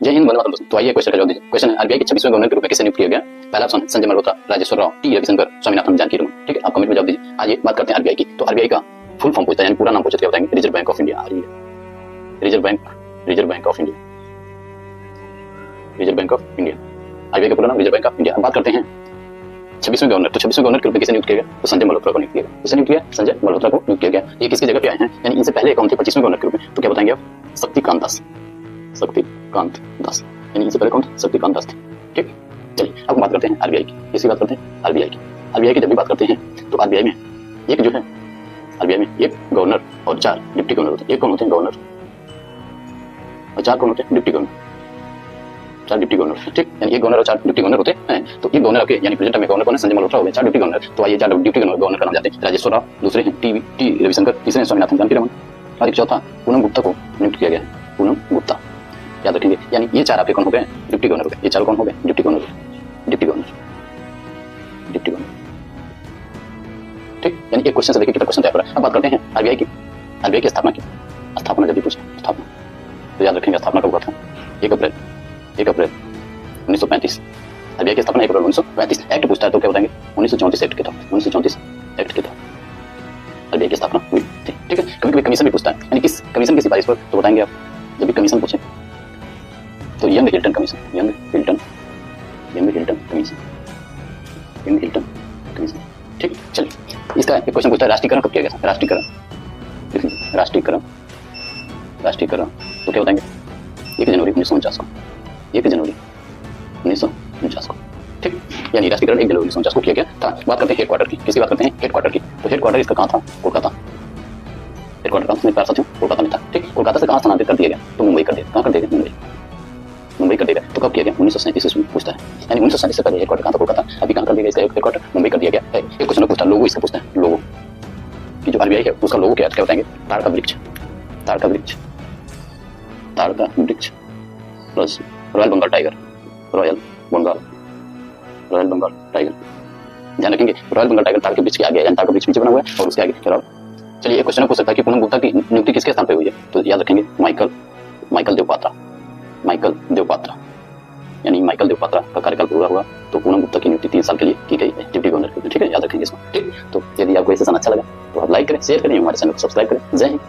जय हिंद वंदे मातरम दोस्तों। तो आइए क्वेश्चन का जवाब दीजिए। क्वेश्चन है आरबीआई के 26वें गवर्नर के रूप में किसे नियुक्त किया गया? पहला ऑप्शन संजय मल्होत्रा, राजेश्वर राव, टी रविशंकर, स्वामीनाथन, जानकी रमन। ठीक है, आप कमेंट में जवाब दीजिए। आइए बात करते हैं आरबीआई की। तो आरबीआई का फुल फॉर्म पूछता है, यानी पूरा नाम पूछते क्या बताएंगे? Reserve bank of India. Reserve bank of India, reserve bank of India. RBI का पूरा नाम रिजर्व बैंक ऑफ इंडिया। बात करते हैं 26वें गवर्नर। तो 26वें गवर्नर के रूप में किसे नियुक्त किया गया? तो संजय मल्होत्रा को नियुक्त किया गया। किसे नियुक्त किया? संजय मल्होत्रा को नियुक्त किया गया। ये किसकी जगह पे आए हैं? यानी इनसे पहले कौन थे 25वें गवर्नर के रूप में? तो क्या बताएंगे आप? शक्तिकांत दास। शक्तिकांत दास, यानी इनसे पहले कौन थे? शक्तिकांत दास थे। ठीक, चलिए अब बात करते हैं आरबीआई की। किसकी बात करते हैं? आरबीआई की। आरबीआई की जब भी बात करते हैं तो आरबीआई में एक जो है, आरबीआई में एक गवर्नर और 4 डिप्टी गवर्नर होते हैं। एक कौन होते हैं? गवर्नर। और 4 कौन होते हैं? Deputy governor. 4 deputy governor. ठीक, यानी एक गवर्नर और 4 डिप्टी गवर्नर होते हैं। तो एक गवर्नर आपके यानी प्रेजेंट में गवर्नर कौन है? संजय मल्होत्रा हो गए। 4 डिप्टी गवर्नर। तो आइए 4 डिप्टी गवर्नर का नाम जानते हैं। राजेश्वर राव, दूसरे हैं टी रविशंकर, तीसरे हैं स्वामीनाथन, जानकी रमन, और एक चौथा पूनम गुप्ता को नियुक्त किया गया है। पूनम गुप्ता, याद रखेंगे। यानी ये 4 आपके कौन हो गए? डिप्टी गवर्नर हो गए। ये 4 कौन हो गए? Deputy governor. Deputy governor, deputy governor. ठीक, यानी एक क्वेश्चन से देखिए कितना क्वेश्चन तैयार हो रहा है। अब बात करते हैं आरबीआई की। आरबीआई की स्थापना की। स्थापना जब भी पूछे स्थापना तो याद रखेंगे स्थापना कब हुआ था? 1 अप्रैल 1935। आरबीआई की स्थापना 1 अप्रैल 1935। एक्ट पूछता है तो क्या बताएंगे? 1934 एक्ट के था। 1934 एक्ट के था आरबीआई की स्थापना हुई थी। ठीक है, कभी कभी कमीशन भी पूछता है, यानी किस कमीशन की सिफारिश पर? तो बताएंगे आप जब भी कमीशन पूछे तो young Hilton commission. Young Hilton commission. Young Hilton commission. ठीक, चलिए इसका एक क्वेश्चन पूछता है राष्ट्रीयकरण कब किया गया था? राष्ट्रीयकरण, राष्ट्रीयकरण, राष्ट्रीयकरण तो क्या बताएंगे? 1 जनवरी 1949 को। 1 जनवरी 1949 को। ठीक, यानी राष्ट्रीयकरण 1 जनवरी 1949 को किया गया था। बात करते हैं हेडक्वार्टर की। किसकी बात करते हैं? हेडक्वार्टर की। तो हेडक्वार्टर इसका कहाँ था? कोलकाता। हेडक्वार्टर कहाँ मेरे पास साथियों? कोलकाता में था। ठीक, कोलकाता से कहाँ स्थानांतरित कर दिया गया? तो मुंबई कर दिया। कहाँ कर दिया गया? मुंबई कर दिया गया। तो कब किया गया? 1937 ईस्वी में पूछता है, यानी 1937 से पहले हेडक्वार्टर कहाँ था? कोलकाता। अभी कहाँ कर दिया गया इसका हेडक्वार्टर? मुंबई कर दिया गया है। एक क्वेश्चन पूछता है लोगो, इसका पूछता है लोगो कि जो आरबीआई है उसका लोगो क्या बताएंगे? ताड़ का वृक्ष। ताड़ का वृक्ष, ताड़ का वृक्ष plus royal Bengal tiger. Royal Bengal tiger, ध्यान रखेंगे। रॉयल बंगाल टाइगर ताड़ के वृक्ष के आगे, यानी ताड़ का वृक्ष नीचे बना हुआ है और उसके आगे रॉयल। चलिए एक क्वेश्चन पूछ सकता है कि पूनम गुप्ता की नियुक्ति किसके स्थान पर हुई है? तो याद रखेंगे माइकल देवपात्रा, यानी माइकल देवपात्रा का कार्यकाल पूरा हुआ तो पूनम गुप्ता की नियुक्ति 3 साल के लिए की गई है डिप्टी गवर्नर के। ठीक है, याद रखेंगे इसमें। ठीक, तो यदि आपको ये सेशन अच्छा लगा तो आप लाइक करें, शेयर करें, हमारे चैनल को सब्सक्राइब करें। जय हिंद।